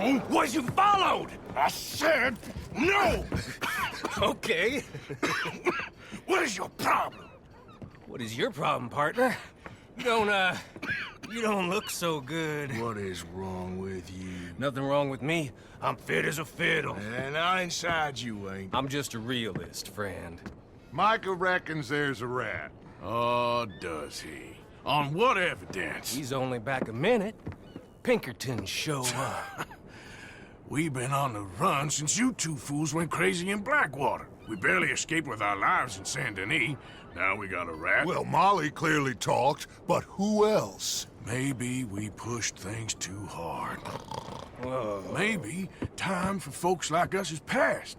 No was you followed! I said no! Okay. What is your problem? What is your problem, partner? You don't look so good. What is wrong with you? Nothing wrong with me. I'm fit as a fiddle. And inside you ain't. I'm just a realist, friend. Micah reckons there's a rat. Oh, does he? On what evidence? He's only back a minute. Pinkerton show up. We've been on the run since you two fools went crazy in Blackwater. We barely escaped with our lives in Saint Denis. Now we got a rat. Well, Molly clearly talked, but who else? Maybe we pushed things too hard. Whoa. Maybe time for folks like us is past.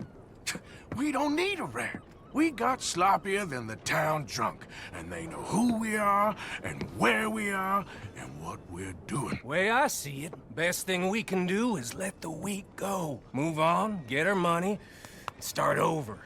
We don't need a rat. We got sloppier than the town drunk, and they know who we are, and where we are, and what we're doing. Way I see it, best thing we can do is let the week go. Move on, get our money, start over.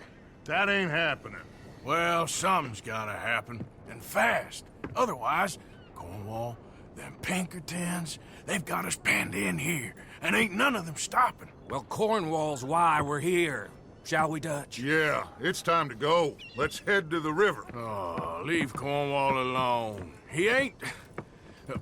That ain't happening. Well, something's gotta happen, and fast. Otherwise, Cornwall, them Pinkertons, they've got us penned in here, and ain't none of them stopping. Well, Cornwall's why we're here. Shall we, Dutch? Yeah, it's time to go. Let's head to the river. Oh, leave Cornwall alone. He ain't...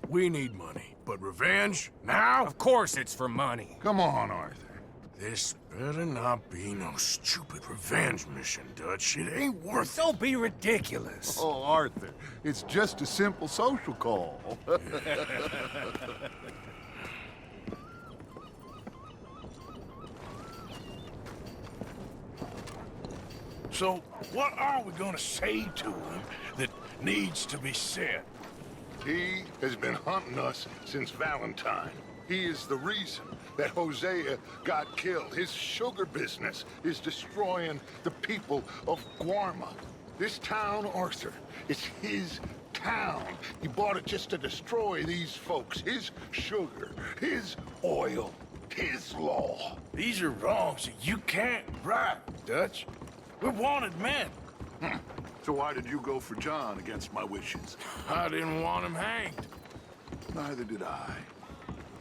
We need money, but revenge, now? Of course it's for money. Come on, Arthur. This better not be no stupid revenge mission, Dutch. It ain't worth it. Don't be ridiculous. Oh, Arthur, it's just a simple social call. So, what are we gonna say to him that needs to be said? He has been hunting us since Valentine. He is the reason that Hosea got killed. His sugar business is destroying the people of Guarma. This town, Arthur, is his town. He bought it just to destroy these folks. His sugar, his oil, his law. These are wrongs that you can't right, Dutch. We're wanted men. So why did you go for John against my wishes? I didn't want him hanged. Neither did I.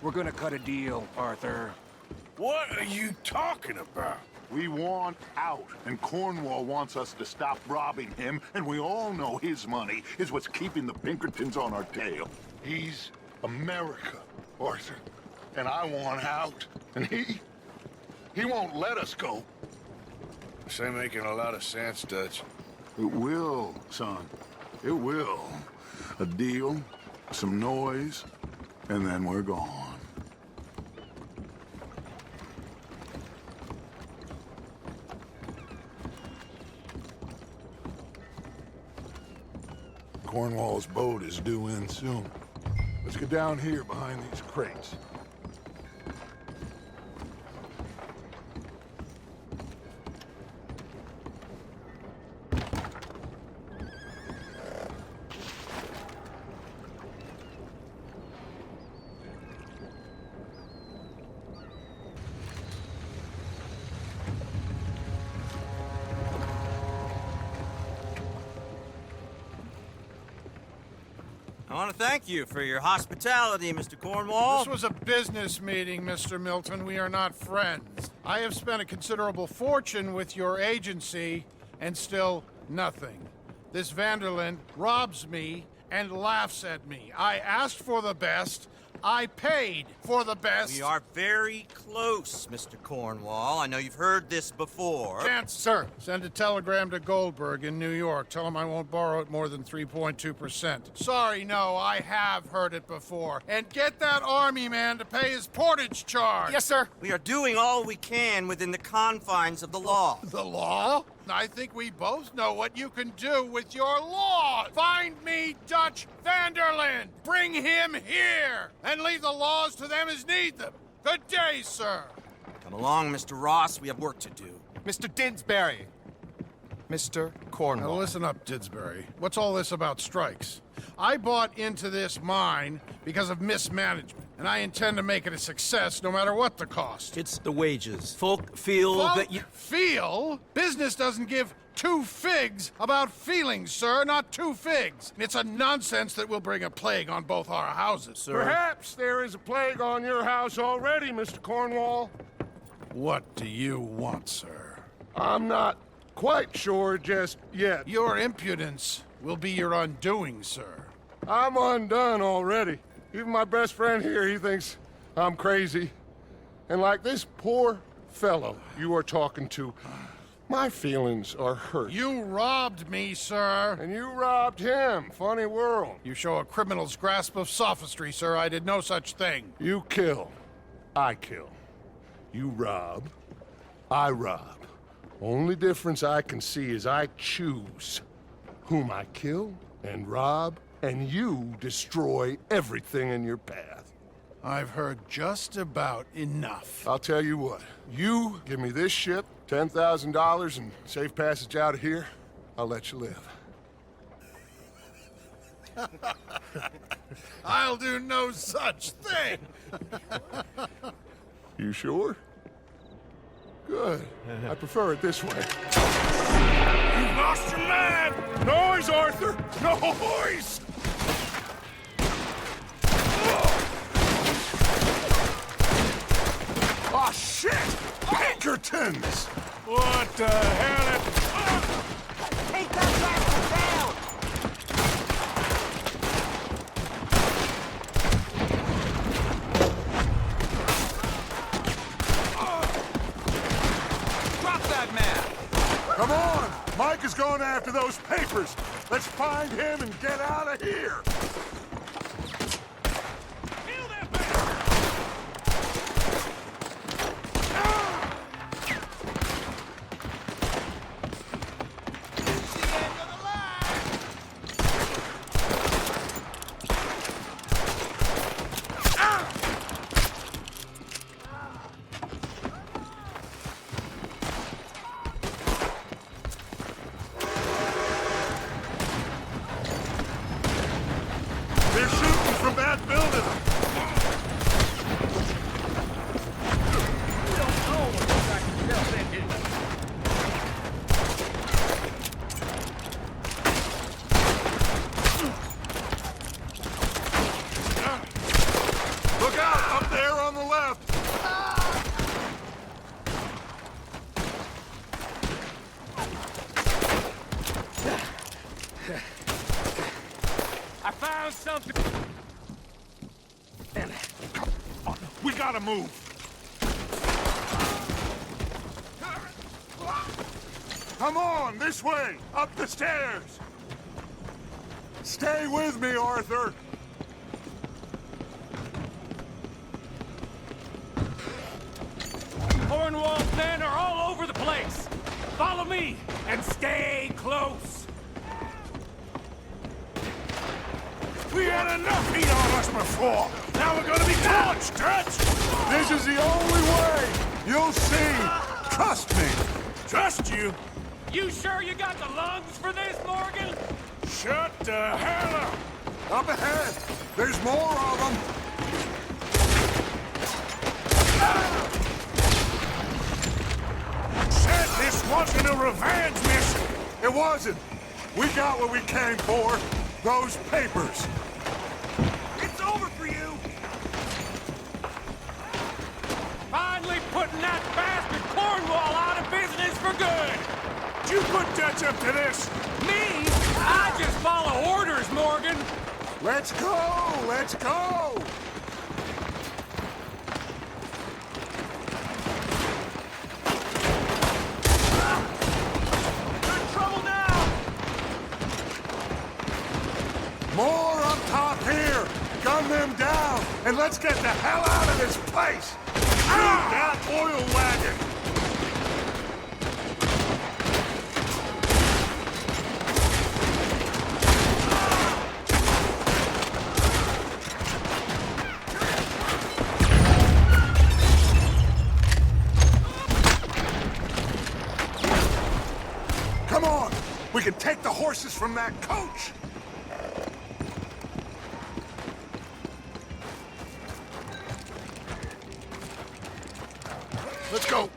We're gonna cut a deal, Arthur. What are you talking about? We want out, and Cornwall wants us to stop robbing him, and we all know his money is what's keeping the Pinkertons on our tail. He's America, Arthur, and I want out, and he won't let us go. This ain't making a lot of sense, Dutch. It will, son. It will. A deal, some noise, and then we're gone. Cornwall's boat is due in soon. Let's get down here behind these crates. I want to thank you for your hospitality, Mr. Cornwall. This was a business meeting, Mr. Milton. We are not friends. I have spent a considerable fortune with your agency, and still nothing. This Vanderlyn robs me and laughs at me. I asked for the best. I paid for the best. We are very close, Mr. Cornwall. I know you've heard this before. Chance, sir. Send a telegram to Goldberg in New York. Tell him I won't borrow at more than 3.2%. Sorry, no, I have heard it before. And get that army man to pay his portage charge. Yes, sir. We are doing all we can within the confines of the law. The law? I think we both know what you can do with your law. Find me Dutch Vanderlyn. Bring him here. And leave the laws to them as need them. Good day, sir. Come along, Mr. Ross. We have work to do. Mr. Didsbury. Mr. Cornwall. Now listen up, Didsbury. What's all this about strikes? I bought into this mine because of mismanagement, and I intend to make it a success no matter what the cost. It's the wages. Folk feel that you... Feel? Business doesn't give two figs about feelings, sir, not two figs. It's a nonsense that will bring a plague on both our houses, sir. Perhaps there is a plague on your house already, Mr. Cornwall. What do you want, sir? I'm not quite sure just yet. Your impudence will be your undoing, sir. I'm undone already. Even my best friend here, he thinks I'm crazy. And like this poor fellow you are talking to, my feelings are hurt. You robbed me, sir. And you robbed him. Funny world. You show a criminal's grasp of sophistry, sir. I did no such thing. You kill. I kill. You rob. I rob. Only difference I can see is I choose whom I kill and rob, and you destroy everything in your path. I've heard just about enough. I'll tell you what. You give me this ship, $10,000, and safe passage out of here, I'll let you live. I'll do no such thing. You sure? Good. I prefer it this way. You lost your man! Noise, Arthur! Noise! Oh, shit! Pinkertons! What the hell? Take that bastard down! Drop that man! Come on! Mike is going after those papers. Let's find him and get out of here. They're shooting from that building. Look out, up there on the left. I found something. We gotta move. Come on, this way, up the stairs. Stay with me, Arthur. Cornwall's men are all over the place. Follow me and stay close. We had enough heat on us before. Now we're gonna be torched, Dutch! This is the only way. You'll see. Trust me. Trust you? You sure you got the lungs for this, Morgan? Shut the hell up! Up ahead. There's more of them. Said this wasn't a revenge mission. It wasn't. We got what we came for. Those papers. It's over for you. Finally putting that bastard Cornwall out of business for good. Did you put Dutch up to this? Me? I just follow orders, Morgan. Let's go. Let's go. You're in trouble now. More up top here. Gun them down. And let's get the hell out of this place. Shoot that oil wagon. Come on. We can take the horses from that coach. Let's go.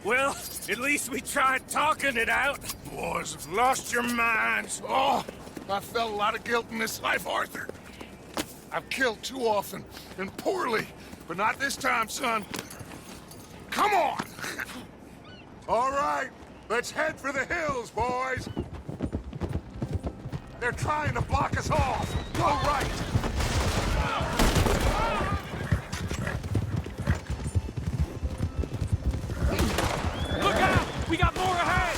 Well, At least we tried talking it out. Boys have lost your minds. Oh, I felt a lot of guilt in this life, Arthur. I've killed too often and poorly, but not this time, son. Come on! All right, let's head for the hills, boys. They're trying to block us off. Go right. Look out! We got more ahead!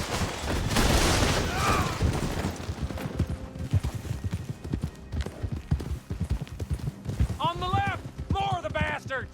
On the left! More of the bastards!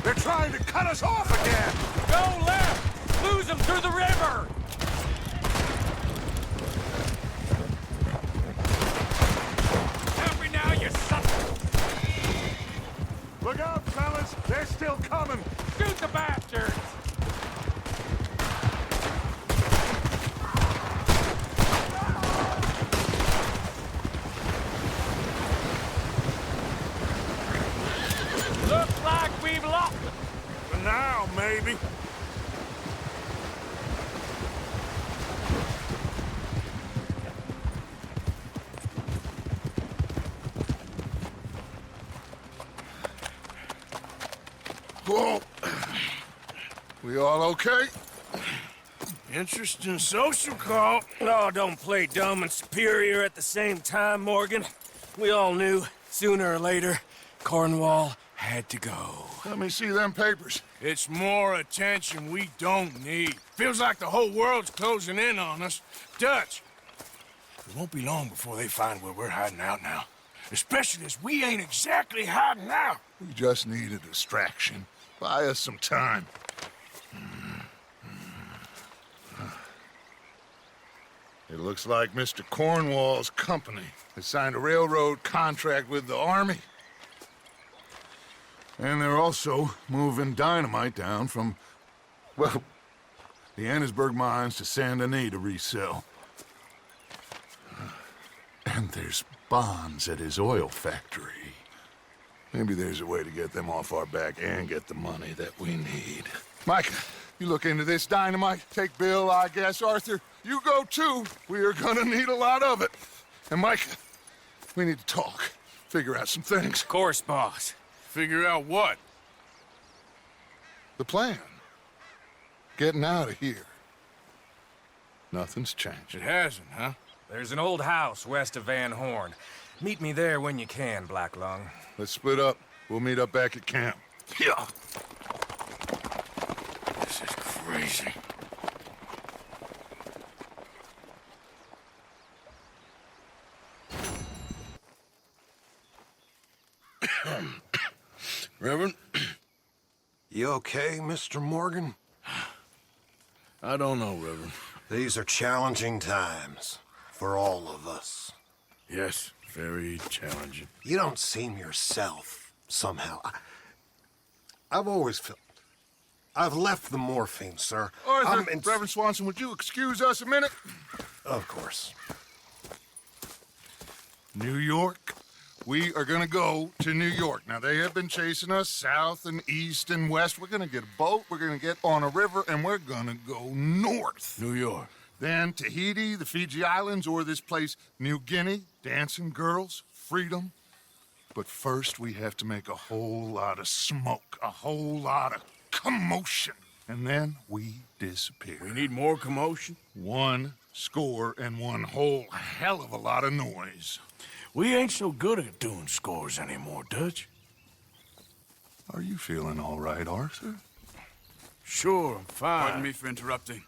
They're trying to cut us off again. Go left! Lose them through the river! Help me now, you son! Look out, fellas. They're still coming. Shoot the bastards! Looks like we've lost them. For now, maybe. Whoa. We all okay? Interesting social call. Oh, don't play dumb and superior at the same time, Morgan. We all knew, sooner or later, Cornwall had to go. Let me see them papers. It's more attention we don't need. Feels like the whole world's closing in on us. Dutch, it won't be long before they find where we're hiding out now. Especially as we ain't exactly hiding out. We just need a distraction. Buy us some time. It looks like Mr. Cornwall's company has signed a railroad contract with the army. And they're also moving dynamite down from, well, the Annesburg mines to Saint Denis to resell. And there's bonds at his oil factory. Maybe there's a way to get them off our back and get the money that we need. Mike, you look into this dynamite. Take Bill, I guess. Arthur, you go too. We are gonna need a lot of it. And Mike, we need to talk. Figure out some things. Of course, boss. Figure out what? The plan. Getting out of here. Nothing's changed. It hasn't, huh? There's an old house west of Van Horn. Meet me there when you can, Black Lung. Let's split up. We'll meet up back at camp. Yeah. This is crazy. Reverend? You okay, Mr. Morgan? I don't know, Reverend. These are challenging times for all of us. Yes, very challenging. You don't seem yourself, somehow. I've always felt... I've left the morphine, sir. Arthur, Reverend Swanson, would you excuse us a minute? Of course. New York. We are gonna go to New York. Now, they have been chasing us south and east and west. We're gonna get a boat, we're gonna get on a river, and we're gonna go north. New York. Then Tahiti, the Fiji Islands, or this place, New Guinea, dancing girls, freedom. But first, we have to make a whole lot of smoke, a whole lot of commotion. And then we disappear. We need more commotion? 1 score and 1 whole hell of a lot of noise. We ain't so good at doing scores anymore, Dutch. Are you feeling all right, Arthur? Sure, I'm fine. Pardon me for interrupting.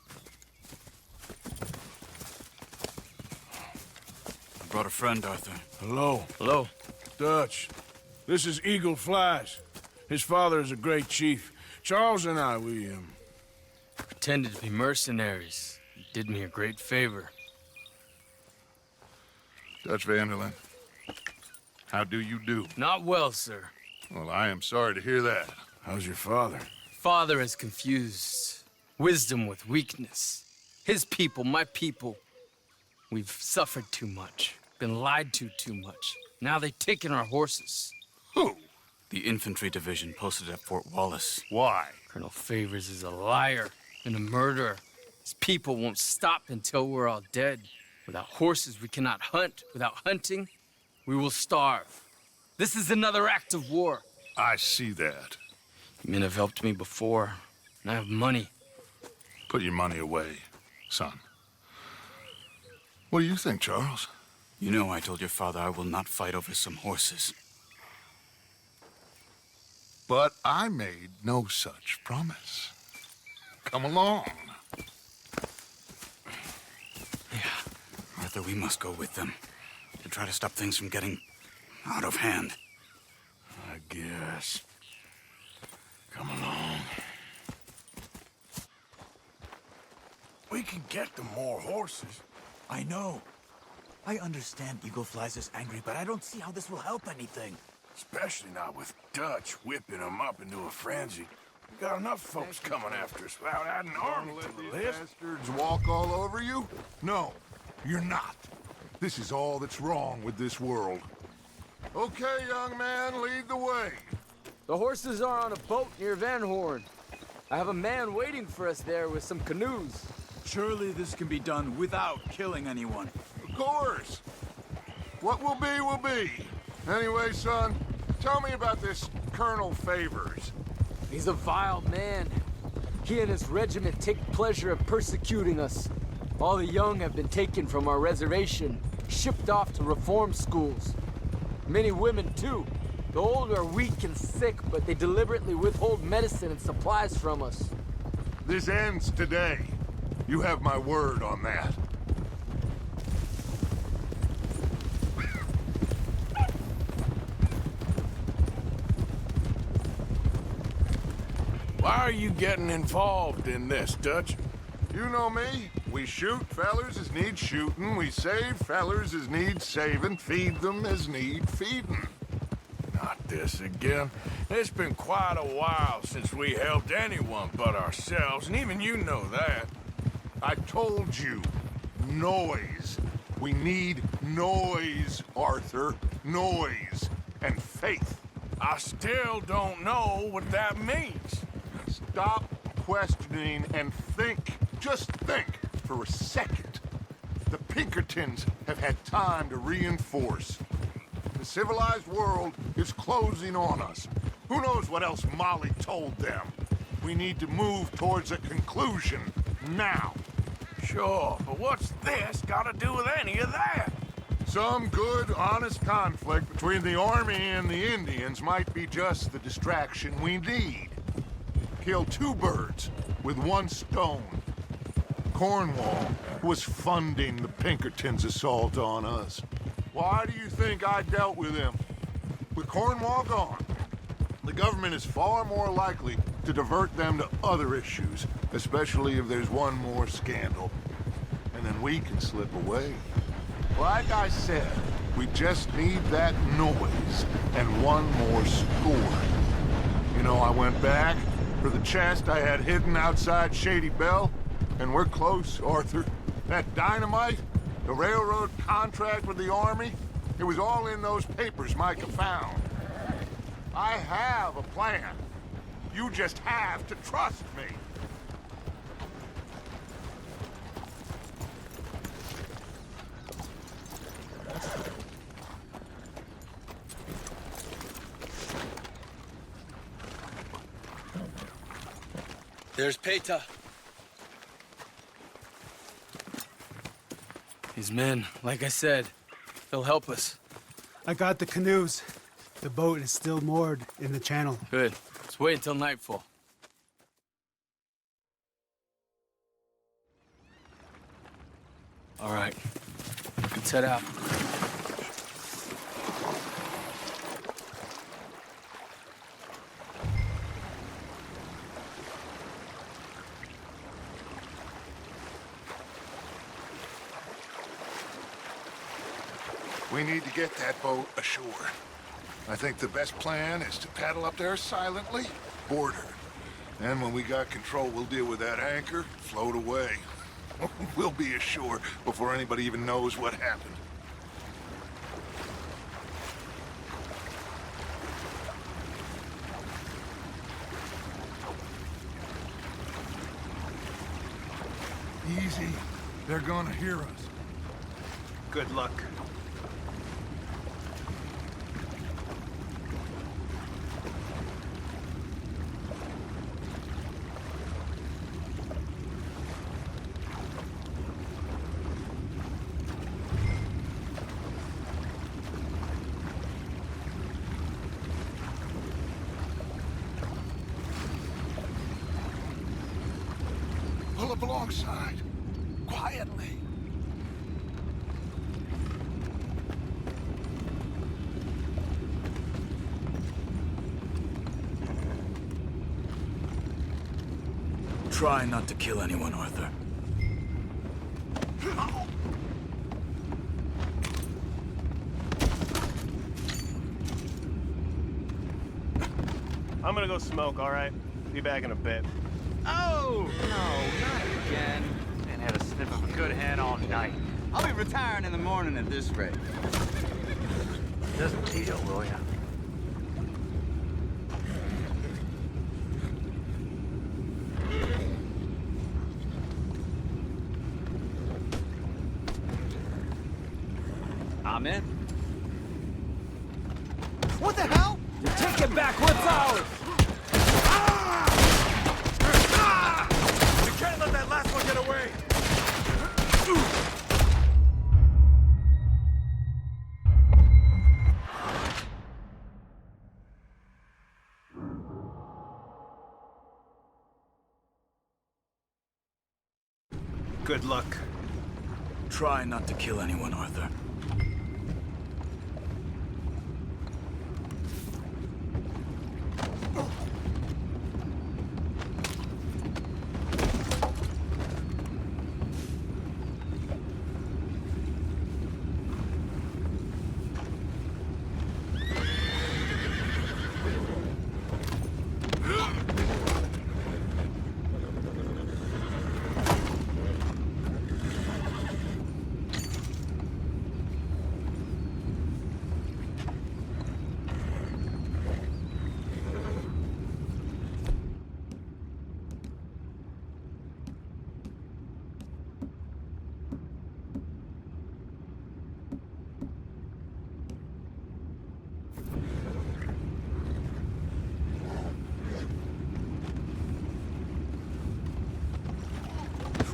I brought a friend, Arthur. Hello. Hello. Dutch. This is Eagle Flies. His father is a great chief. Charles and I, we pretended to be mercenaries. You did me a great favor. Dutch Vanderlyn, how do you do? Not well, sir. Well, I am sorry to hear that. How's your father? father has confused wisdom with weakness. His people, my people. We've suffered too much, been lied to too much. Now they've taken our horses. Who? The infantry division posted at Fort Wallace. Why? Colonel Favors is a liar and a murderer. His people won't stop until we're all dead. Without horses, we cannot hunt. Without hunting, we will starve. This is another act of war. I see that. Men have helped me before, and I have money. Put your money away, son. What do you think, Charles? You know I told your father I will not fight over some horses. But I made no such promise. Come along. Yeah, Arthur, we must go with them to try to stop things from getting out of hand. I guess. Come along. We can get them more horses. I know. I understand Eagle Flies is angry, but I don't see how this will help anything. Especially not with Dutch whipping them up into a frenzy. We got enough folks coming after us without adding an army to the list. Bastards walk all over you? No, you're not. This is all that's wrong with this world. Okay, young man, lead the way. The horses are on a boat near Van Horn. I have a man waiting for us there with some canoes. Surely this can be done without killing anyone. Of course. What will be, will be. Anyway, son, tell me about this Colonel Favors. He's a vile man. He and his regiment take pleasure in persecuting us. All the young have been taken from our reservation, shipped off to reform schools. Many women, too. The old are weak and sick, but they deliberately withhold medicine and supplies from us. This ends today. You have my word on that. Why are you getting involved in this, Dutch? You know me. We shoot fellers as need shooting. We save fellers as need saving. Feed them as need feeding. Not this again. It's been quite a while since we helped anyone but ourselves, and even you know that. I told you. Noise. We need noise, Arthur. Noise. And faith. I still don't know what that means. Stop questioning and think. Just think for a second. The Pinkertons have had time to reinforce. The civilized world is closing on us. Who knows what else Molly told them? We need to move towards a conclusion now. Sure, but what's this got to do with any of that? Some good, honest conflict between the army and the Indians might be just the distraction we need. Kill two birds with one stone. Cornwall was funding the Pinkertons' assault on us. Why do you think I dealt with him? With Cornwall gone, the government is far more likely to divert them to other issues, especially if there's one more scandal. And then we can slip away. Like I said, we just need that noise and one more score. You know, I went back for the chest I had hidden outside Shady Bell, and we're close, Arthur. That dynamite, the railroad contract with the army, it was all in those papers Micah found. I have a plan. You just have to trust me. There's Peta. These men, like I said, they'll help us. I got the canoes. The boat is still moored in the channel. Good. Let's wait until nightfall. All right. Let's head out. We need to get that boat ashore. I think the best plan is to paddle up there silently, board her, And when we got control, we'll deal with that anchor, float away. We'll be ashore before anybody even knows what happened. Easy. They're gonna hear us. Good luck. Pull up alongside. Quietly. Try not to kill anyone, Arthur. I'm gonna go smoke, all right? Be back in a bit. Oh! No, not again. Man had a sniff of a good hand all night. I'll be retiring in the morning at this rate. Doesn't Tito, will ya? I'm in. What the hell? You take it back, what's ours? You can't let that last one get away! Good luck. Try not to kill anyone, Arthur.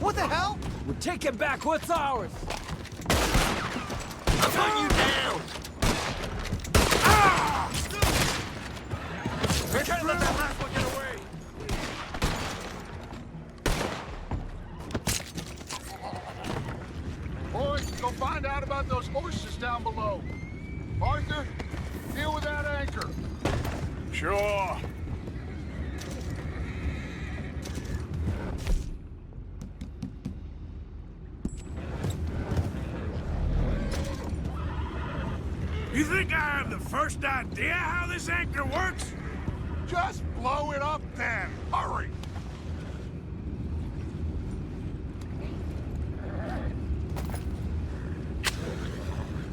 What the hell? We're taking back what's ours. I'll hunt you down! You can't let that last one get away! Boys, go find out about those horses down below. Arthur, deal with that anchor. Sure. You think I have the first idea how this anchor works? Just blow it up then. Hurry.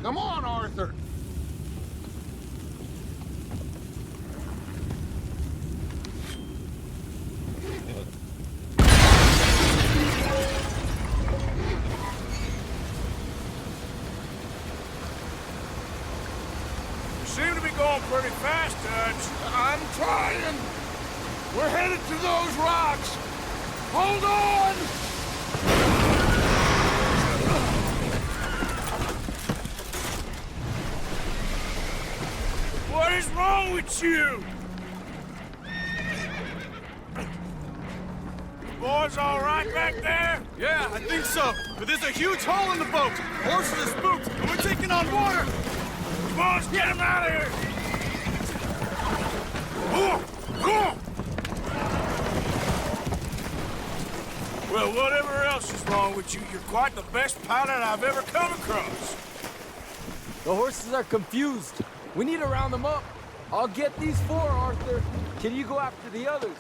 Come on, Arthur. Seem to be going pretty fast, Dutch. I'm trying. We're headed to those rocks. Hold on! What is wrong with you? Boys all right back there? Yeah, I think so. But there's a huge hole in the boat. Horses are spooked, and we're taking on water. Come on, let's get him out of here! Well, whatever else is wrong with you, you're quite the best pilot I've ever come across. The horses are confused. We need to round them up. I'll get these four, Arthur. Can you go after the others?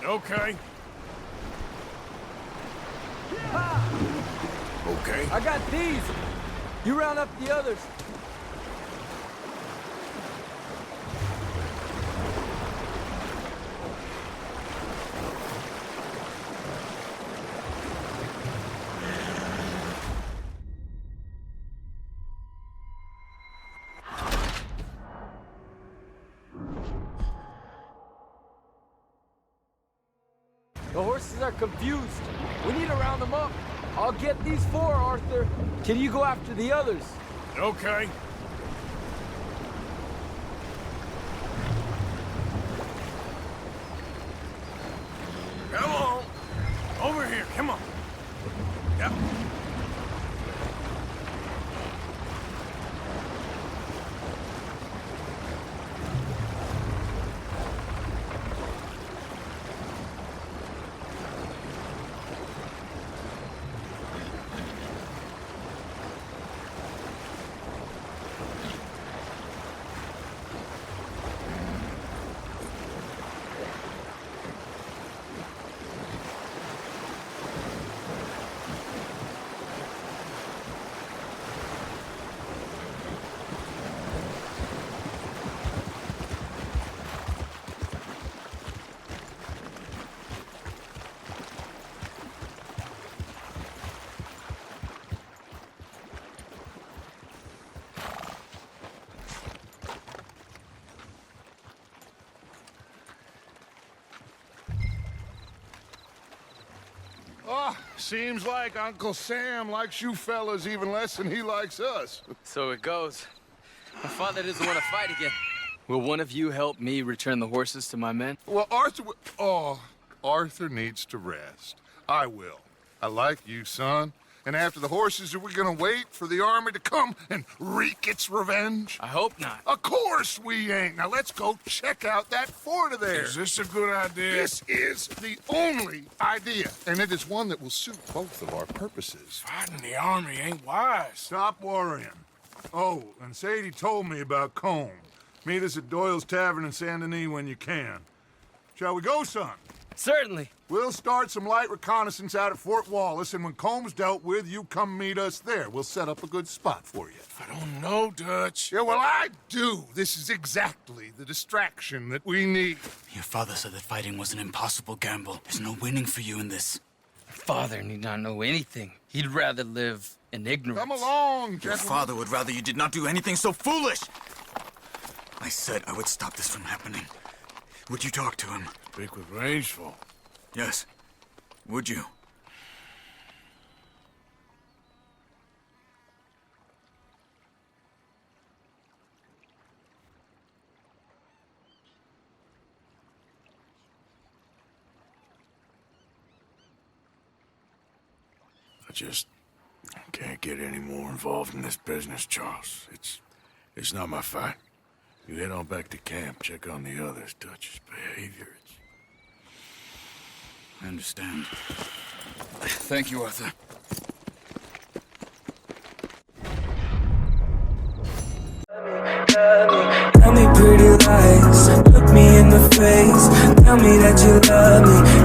Okay. Okay. I got these. You round up the others. The horses are confused. We need to round them up. I'll get these 4, Arthur. Can you go after the others? Okay. Come on. Over here, come on. Yep. Oh, seems like Uncle Sam likes you fellas even less than he likes us. So it goes. My father doesn't want to fight again. Will one of you help me return the horses to my men? Well, Arthur needs to rest. I will. I like you, son. And after the horses, are we gonna wait for the army to come and wreak its revenge? I hope not. Of course we ain't. Now let's go check out that fort of theirs. Is this a good idea? This is the only idea, and it is one that will suit both of our purposes. Fighting the army ain't wise. Stop worrying. Oh, and Sadie told me about Combe. Meet us at Doyle's Tavern in Saint Denis when you can. Shall we go, son? Certainly. We'll start some light reconnaissance out at Fort Wallace, and when Combs dealt with, you come meet us there. We'll set up a good spot for you. I don't know, Dutch. Yeah, well, I do. This is exactly the distraction that we need. Your father said that fighting was an impossible gamble. There's no winning for you in this. Father need not know anything. He'd rather live in ignorance. Come along, Your gentlemen. father would rather you did not do anything so foolish. I said I would stop this from happening. Would you talk to him? Speak with Rangeful. Yes. Would you? I can't get any more involved in this business, Charles. It's not my fight. You head on back to camp, check on the others. Dutch's behavior, I understand. Thank you, Arthur. Tell me pretty lies, look me in the face. Tell me that you love me.